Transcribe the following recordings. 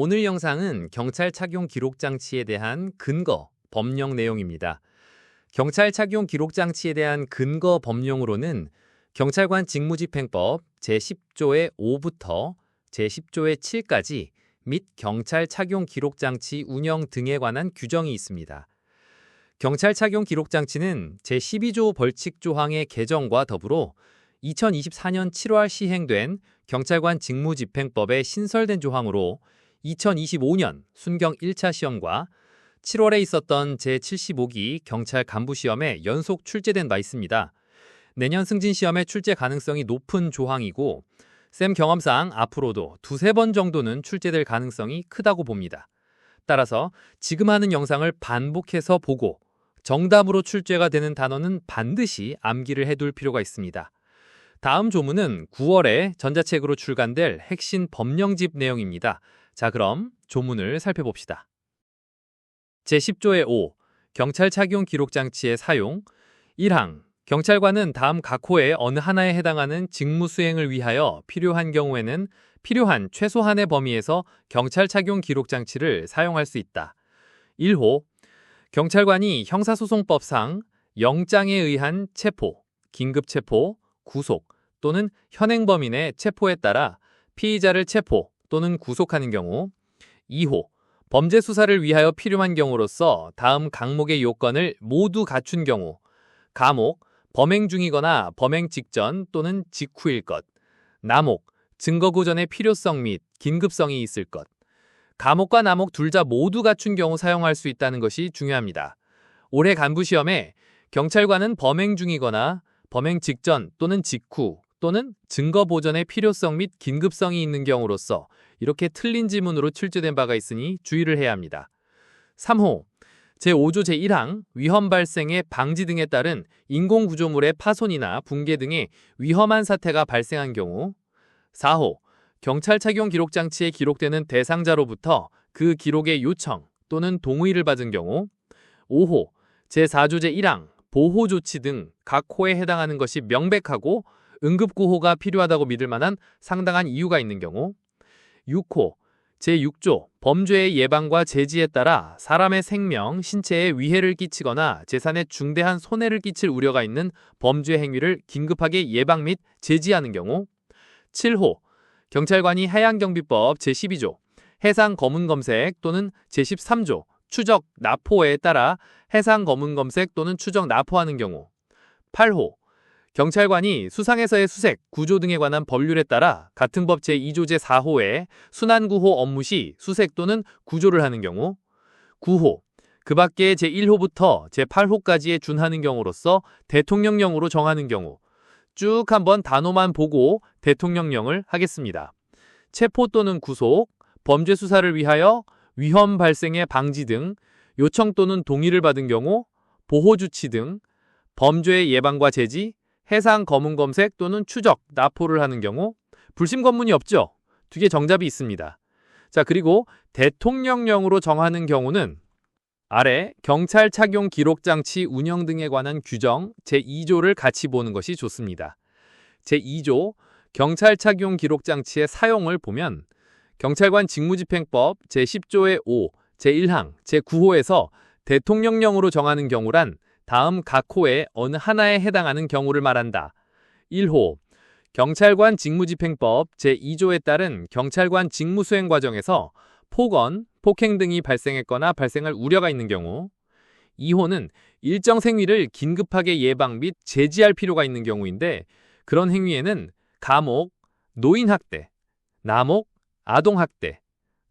오늘 영상은 경찰 착용 기록 장치에 대한 근거, 법령 내용입니다. 경찰 착용 기록 장치에 대한 근거 법령으로는 경찰관 직무집행법 제10조의 5부터 제10조의 7까지 및 경찰 착용 기록 장치 운영 등에 관한 규정이 있습니다. 경찰 착용 기록 장치는 제12조 벌칙 조항의 개정과 더불어 2024년 7월 시행된 경찰관 직무집행법에 신설된 조항으로 2025년 순경 1차 시험과 7월에 있었던 제75기 경찰 간부 시험에 연속 출제된 바 있습니다. 내년 승진 시험에 출제 가능성이 높은 조항이고 쌤 경험상 앞으로도 두세 번 정도는 출제될 가능성이 크다고 봅니다. 따라서 지금 하는 영상을 반복해서 보고 정답으로 출제가 되는 단어는 반드시 암기를 해둘 필요가 있습니다. 다음 조문은 9월에 전자책으로 출간될 핵심 법령집 내용입니다. 자, 그럼 조문을 살펴봅시다. 제10조의 5. 경찰 착용 기록 장치의 사용 1항. 경찰관은 다음 각 호의 어느 하나에 해당하는 직무 수행을 위하여 필요한 경우에는 필요한 최소한의 범위에서 경찰 착용 기록 장치를 사용할 수 있다. 1호. 경찰관이 형사소송법상 영장에 의한 체포, 긴급체포, 구속 또는 현행범인의 체포에 따라 피의자를 체포 또는 구속하는 경우 2호. 범죄 수사를 위하여 필요한 경우로서 다음 각목의 요건을 모두 갖춘 경우 가목, 범행 중이거나 범행 직전 또는 직후일 것 나목, 증거 보전의 필요성 및 긴급성이 있을 것 가목과 나목 둘 다 모두 갖춘 경우 사용할 수 있다는 것이 중요합니다. 올해 간부시험에 경찰관은 범행 중이거나 범행 직전 또는 직후 또는 증거 보전의 필요성 및 긴급성이 있는 경우로서 이렇게 틀린 지문으로 출제된 바가 있으니 주의를 해야 합니다. 3호. 제5조 제1항 위험 발생의 방지 등에 따른 인공구조물의 파손이나 붕괴 등의 위험한 사태가 발생한 경우 4호. 경찰 착용 기록 장치에 기록되는 대상자로부터 그 기록의 요청 또는 동의를 받은 경우 5호. 제4조 제1항 보호 조치 등 각 호에 해당하는 것이 명백하고 응급구호가 필요하다고 믿을 만한 상당한 이유가 있는 경우 6호. 제6조 범죄의 예방과 제지에 따라 사람의 생명, 신체에 위해를 끼치거나 재산에 중대한 손해를 끼칠 우려가 있는 범죄 행위를 긴급하게 예방 및 제지하는 경우 7호. 경찰관이 해양경비법 제12조 해상 검문 검색 또는 제13조 추적 납포에 따라 해상 검문 검색 또는 추적 납포하는 경우 8호. 경찰관이 수상에서의 수색, 구조 등에 관한 법률에 따라 같은 법 제2조 제4호에 순환구호 업무 시 수색 또는 구조를 하는 경우 9호. 그 밖에 제1호부터 제8호까지에 준하는 경우로서 대통령령으로 정하는 경우 쭉 한번 단어만 보고 대통령령을 하겠습니다. 체포 또는 구속, 범죄 수사를 위하여 위험 발생의 방지 등 요청 또는 동의를 받은 경우 보호 조치 등 범죄의 예방과 제지, 해상 검문 검색 또는 추적, 납포를 하는 경우 불심 검문이 없죠. 두 개 정답이 있습니다. 자, 그리고 대통령령으로 정하는 경우는 아래 경찰 착용 기록 장치 운영 등에 관한 규정 제2조를 같이 보는 것이 좋습니다. 제2조 경찰 착용 기록 장치의 사용을 보면 경찰관 직무집행법 제10조의 5, 제1항, 제9호에서 대통령령으로 정하는 경우란 다음 각 호의 어느 하나에 해당하는 경우를 말한다. 1호. 경찰관 직무집행법 제2조에 따른 경찰관 직무수행 과정에서 폭언, 폭행 등이 발생했거나 발생할 우려가 있는 경우 2호는 일정 행위를 긴급하게 예방 및 제지할 필요가 있는 경우인데 그런 행위에는 가목, 노인학대, 나목, 아동학대,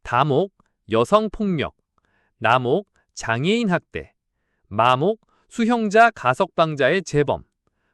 다목, 여성폭력, 나목, 장애인학대, 마목, 수형자 가석방자의 재범,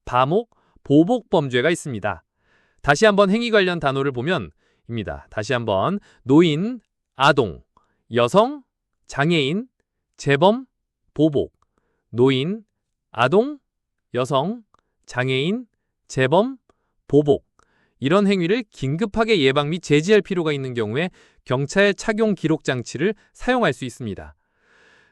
바목, 보복범죄가 있습니다. 다시 한번 행위 관련 단어를 보면 입니다. 다시 한번 노인, 아동, 여성, 장애인, 재범, 보복, 노인, 아동, 여성, 장애인, 재범, 보복 이런 행위를 긴급하게 예방 및 제지할 필요가 있는 경우에 경찰 착용 기록 장치를 사용할 수 있습니다.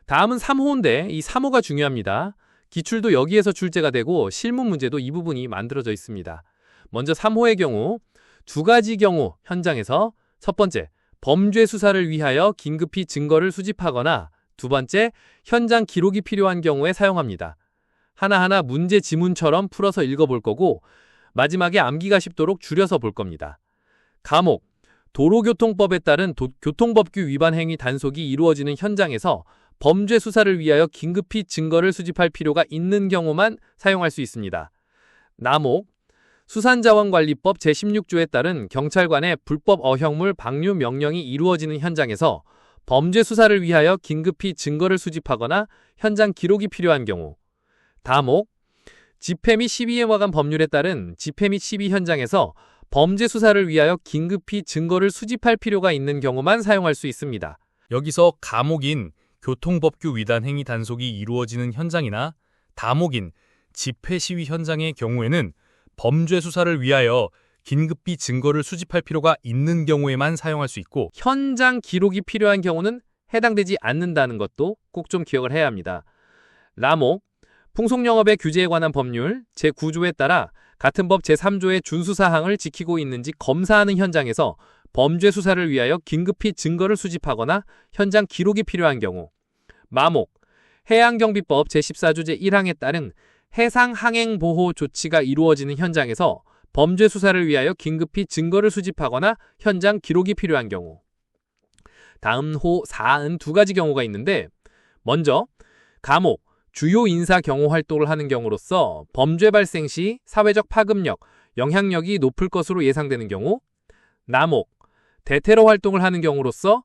다음은 3호인데 이 3호가 중요합니다. 기출도 여기에서 출제가 되고 실무 문제도 이 부분이 만들어져 있습니다. 먼저 3호의 경우 두 가지 경우 현장에서 첫 번째, 범죄 수사를 위하여 긴급히 증거를 수집하거나 두 번째, 현장 기록이 필요한 경우에 사용합니다. 하나하나 문제 지문처럼 풀어서 읽어볼 거고 마지막에 암기가 쉽도록 줄여서 볼 겁니다. 감옥, 도로교통법에 따른 교통법규 위반 행위 단속이 이루어지는 현장에서 범죄 수사를 위하여 긴급히 증거를 수집할 필요가 있는 경우만 사용할 수 있습니다. 남옥, 수산자원관리법 제16조에 따른 경찰관의 불법 어형물 방류 명령이 이루어지는 현장에서 범죄 수사를 위하여 긴급히 증거를 수집하거나 현장 기록이 필요한 경우. 다목, 집회 및 시위에 관한 법률에 따른 집회 및 시위 현장에서 범죄 수사를 위하여 긴급히 증거를 수집할 필요가 있는 경우만 사용할 수 있습니다. 여기서 감옥인 교통법규 위반 행위 단속이 이루어지는 현장이나 다목인 집회 시위 현장의 경우에는 범죄 수사를 위하여 긴급히 증거를 수집할 필요가 있는 경우에만 사용할 수 있고 현장 기록이 필요한 경우는 해당되지 않는다는 것도 꼭 좀 기억을 해야 합니다. 라목, 풍속영업의 규제에 관한 법률 제9조에 따라 같은 법 제3조의 준수사항을 지키고 있는지 검사하는 현장에서 범죄 수사를 위하여 긴급히 증거를 수집하거나 현장 기록이 필요한 경우. 마목, 해양경비법 제14조 제1항에 따른 해상항행보호 조치가 이루어지는 현장에서 범죄 수사를 위하여 긴급히 증거를 수집하거나 현장 기록이 필요한 경우. 다음 호 4은 두 가지 경우가 있는데 먼저 감옥, 주요 인사 경호 활동을 하는 경우로서 범죄 발생 시 사회적 파급력, 영향력이 높을 것으로 예상되는 경우. 남옥, 대테러 활동을 하는 경우로서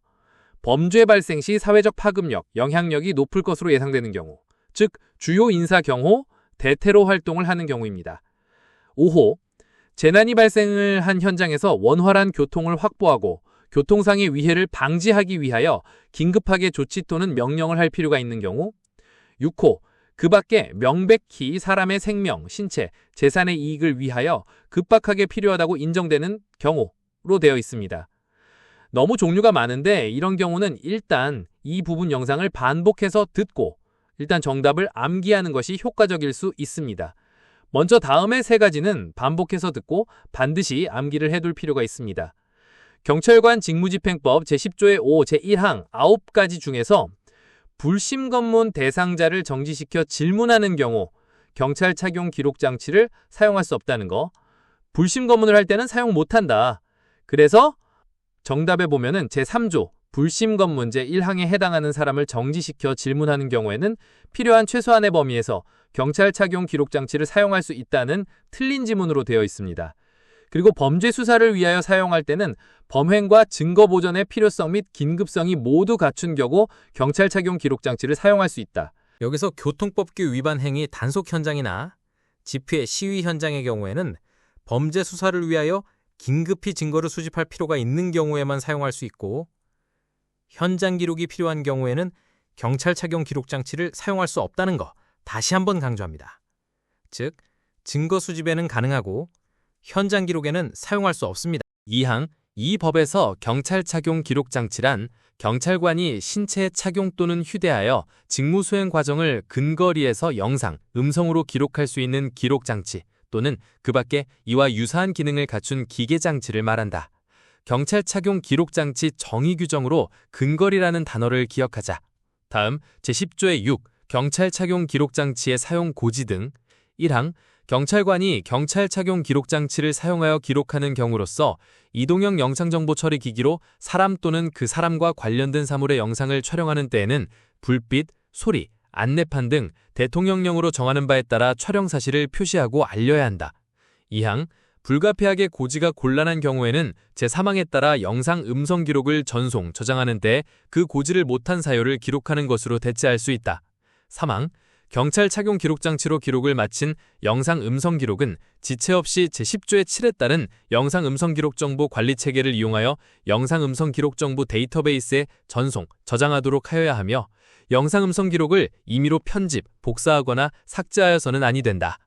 범죄 발생 시 사회적 파급력, 영향력이 높을 것으로 예상되는 경우. 즉, 주요 인사 경호, 대테러 활동을 하는 경우입니다. 5호, 재난이 발생을 한 현장에서 원활한 교통을 확보하고 교통상의 위해를 방지하기 위하여 긴급하게 조치 또는 명령을 할 필요가 있는 경우. 6호, 그 밖에 명백히 사람의 생명, 신체, 재산의 이익을 위하여 급박하게 필요하다고 인정되는 경우로 되어 있습니다. 너무 종류가 많은데 이런 경우는 일단 이 부분 영상을 반복해서 듣고 일단 정답을 암기하는 것이 효과적일 수 있습니다. 먼저 다음의 세 가지는 반복해서 듣고 반드시 암기를 해둘 필요가 있습니다. 경찰관 직무집행법 제10조의 5, 제1항 9가지 중에서 불심검문 대상자를 정지시켜 질문하는 경우 경찰 착용 기록 장치를 사용할 수 없다는 거. 불심검문을 할 때는 사용 못한다. 그래서 정답에 보면은 제3조 불심검문 제1항에 해당하는 사람을 정지시켜 질문하는 경우에는 필요한 최소한의 범위에서 경찰 착용 기록 장치를 사용할 수 있다는 틀린 지문으로 되어 있습니다. 그리고 범죄 수사를 위하여 사용할 때는 범행과 증거 보전의 필요성 및 긴급성이 모두 갖춘 경우 경찰 착용 기록 장치를 사용할 수 있다. 여기서 교통법규 위반 행위 단속 현장이나 집회 시위 현장의 경우에는 범죄 수사를 위하여 긴급히 증거를 수집할 필요가 있는 경우에만 사용할 수 있고 현장 기록이 필요한 경우에는 경찰 착용 기록 장치를 사용할 수 없다는 거 다시 한번 강조합니다. 즉, 증거 수집에는 가능하고 현장 기록에는 사용할 수 없습니다. 2항, 이 법에서 경찰 착용 기록 장치란 경찰관이 신체에 착용 또는 휴대하여 직무 수행 과정을 근거리에서 영상, 음성으로 기록할 수 있는 기록 장치 또는 그 밖에 이와 유사한 기능을 갖춘 기계 장치를 말한다. 경찰 착용 기록 장치 정의 규정으로 근거리라는 단어를 기억하자. 다음 제10조의 6, 경찰 착용 기록 장치의 사용 고지 등. 1항, 경찰관이 경찰 착용 기록 장치를 사용하여 기록하는 경우로서 이동형 영상정보 처리 기기로 사람 또는 그 사람과 관련된 사물의 영상을 촬영하는 때에는 불빛, 소리, 안내판 등 대통령령으로 정하는 바에 따라 촬영 사실을 표시하고 알려야 한다. 2항, 불가피하게 고지가 곤란한 경우에는 제3항에 따라 영상 음성 기록을 전송, 저장하는 때 그 고지를 못한 사유를 기록하는 것으로 대체할 수 있다. 3항, 경찰 착용 기록 장치로 기록을 마친 영상 음성 기록은 지체 없이 제10조의 7에 따른 영상 음성 기록 정보 관리 체계를 이용하여 영상 음성 기록 정보 데이터베이스에 전송, 저장하도록 하여야 하며 영상 음성 기록을 임의로 편집, 복사하거나 삭제하여서는 아니 된다.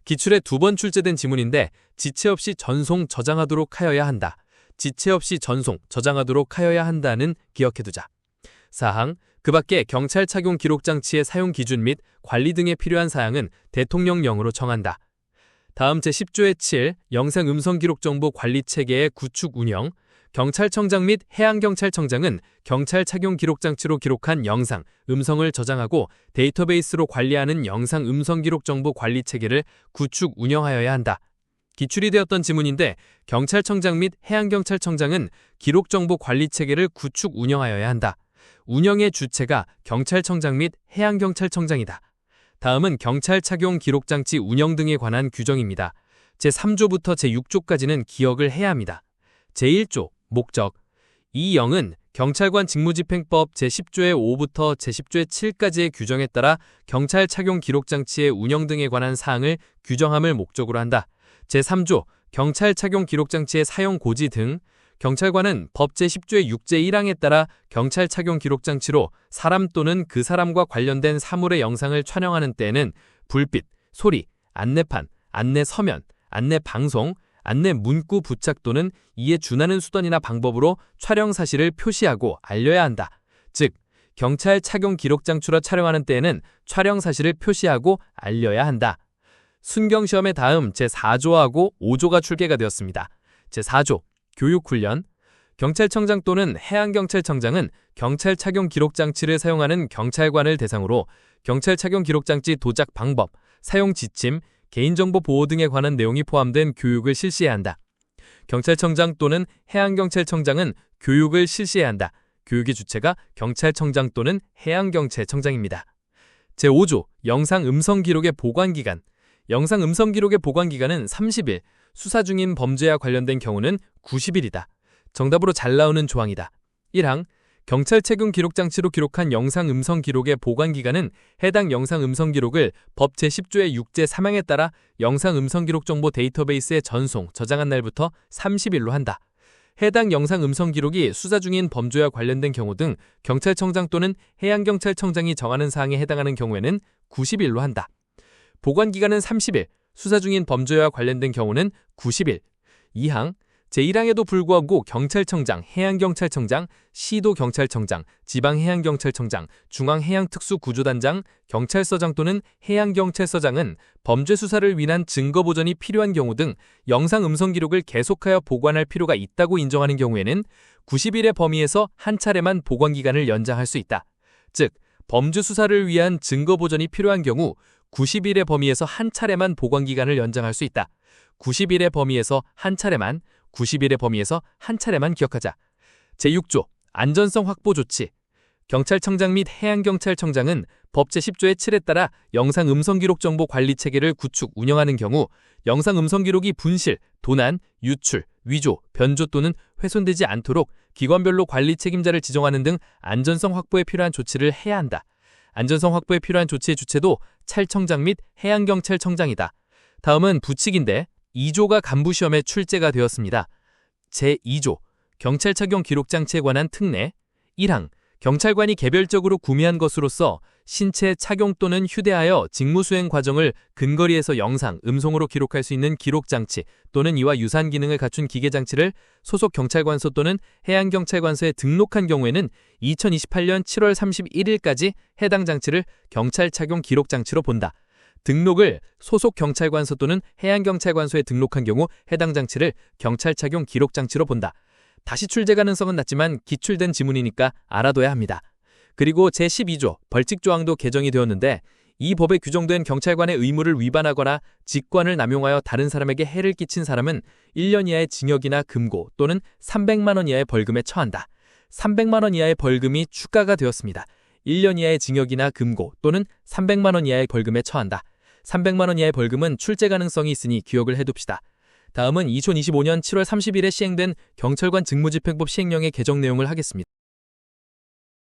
기출에 2번 출제된 지문인데 지체 없이 전송, 저장하도록 하여야 한다. 지체 없이 전송, 저장하도록 하여야 한다는 기억해두자. 4항, 그 밖에 경찰 착용 기록 장치의 사용 기준 및 관리 등에 필요한 사항은 대통령령으로 정한다. 다음 제10조의 7, 영상 음성 기록 정보 관리 체계의 구축 운영. 경찰청장 및 해양경찰청장은 경찰 착용 기록 장치로 기록한 영상, 음성을 저장하고 데이터베이스로 관리하는 영상 음성 기록 정보 관리 체계를 구축 운영하여야 한다. 기출이 되었던 지문인데 경찰청장 및 해양경찰청장은 기록 정보 관리 체계를 구축 운영하여야 한다. 운영의 주체가 경찰청장 및 해양경찰청장이다. 다음은 경찰 착용 기록 장치 운영 등에 관한 규정입니다. 제3조부터 제6조까지는 기억을 해야 합니다. 제1조 목적 이 영은 경찰관 직무집행법 제10조의 5부터 제10조의 7까지의 규정에 따라 경찰 착용 기록 장치의 운영 등에 관한 사항을 규정함을 목적으로 한다. 제3조 경찰 착용 기록 장치의 사용 고지 등 경찰관은 법 제10조의 6제 1항에 따라 경찰 착용 기록 장치로 사람 또는 그 사람과 관련된 사물의 영상을 촬영하는 때에는 불빛, 소리, 안내판, 안내 서면, 안내 방송, 안내 문구 부착 또는 이에 준하는 수단이나 방법으로 촬영 사실을 표시하고 알려야 한다. 즉, 경찰 착용 기록 장치로 촬영하는 때에는 촬영 사실을 표시하고 알려야 한다. 순경시험의 다음 제4조하고 5조가 출제가 되었습니다. 제4조 교육훈련 경찰청장 또는 해양경찰청장은 경찰 착용 기록 장치를 사용하는 경찰관을 대상으로 경찰 착용 기록 장치 도작 방법, 사용 지침, 개인정보 보호 등에 관한 내용이 포함된 교육을 실시해야 한다. 경찰청장 또는 해양경찰청장은 교육을 실시해야 한다. 교육의 주체가 경찰청장 또는 해양경찰청장입니다. 제5조 영상 음성 기록의 보관기간 영상 음성 기록의 보관기간은 30일, 수사 중인 범죄와 관련된 경우는 90일이다. 정답으로 잘 나오는 조항이다. 1항 경찰 착용 기록 장치로 기록한 영상 음성 기록의 보관기간은 해당 영상 음성 기록을 법 제10조의 6제 3항에 따라 영상 음성 기록 정보 데이터베이스에 전송, 저장한 날부터 30일로 한다. 해당 영상 음성 기록이 수사 중인 범죄와 관련된 경우 등 경찰청장 또는 해양경찰청장이 정하는 사항에 해당하는 경우에는 90일로 한다. 보관기간은 30일, 수사 중인 범죄와 관련된 경우는 90일. 2항 제1항에도 불구하고 경찰청장, 해양경찰청장, 시도경찰청장, 지방해양경찰청장, 중앙해양특수구조단장, 경찰서장 또는 해양경찰서장은 범죄 수사를 위한 증거 보전이 필요한 경우 등 영상 음성 기록을 계속하여 보관할 필요가 있다고 인정하는 경우에는 90일의 범위에서 한 차례만 보관기간을 연장할 수 있다. 즉, 범죄 수사를 위한 증거 보전이 필요한 경우 90일의 범위에서 한 차례만 보관기간을 연장할 수 있다. 90일의 범위에서 한 차례만, 90일의 범위에서 한 차례만 기억하자. 제6조 안전성 확보 조치 경찰청장 및 해양경찰청장은 법 제10조의 7에 따라 영상 음성 기록 정보 관리 체계를 구축 운영하는 경우 영상 음성 기록이 분실, 도난, 유출, 위조, 변조 또는 훼손되지 않도록 기관별로 관리 책임자를 지정하는 등 안전성 확보에 필요한 조치를 해야 한다. 안전성 확보에 필요한 조치의 주체도 찰청장 및 해양경찰청장이다. 다음은 부칙인데 2조가 간부시험에 출제가 되었습니다. 제2조 경찰 착용 기록 장치에 관한 특례 1항 경찰관이 개별적으로 구매한 것으로서 신체 착용 또는 휴대하여 직무수행 과정을 근거리에서 영상, 음성으로 기록할 수 있는 기록장치 또는 이와 유사한 기능을 갖춘 기계장치를 소속 경찰관소 또는 해양경찰관소에 등록한 경우에는 2028년 7월 31일까지 해당 장치를 경찰 착용 기록장치로 본다. 등록을 소속 경찰관소 또는 해양경찰관소에 등록한 경우 해당 장치를 경찰 착용 기록장치로 본다. 다시 출제 가능성은 낮지만 기출된 지문이니까 알아둬야 합니다. 그리고 제12조 벌칙조항도 개정이 되었는데 이 법에 규정된 경찰관의 의무를 위반하거나 직권을 남용하여 다른 사람에게 해를 끼친 사람은 1년 이하의 징역이나 금고 또는 300만 원 이하의 벌금에 처한다. 300만 원 이하의 벌금이 추가가 되었습니다. 1년 이하의 징역이나 금고 또는 300만 원 이하의 벌금에 처한다. 300만 원 이하의 벌금은 출제 가능성이 있으니 기억을 해둡시다. 다음은 2025년 7월 30일에 시행된 경찰관 직무집행법 시행령의 개정 내용을 하겠습니다.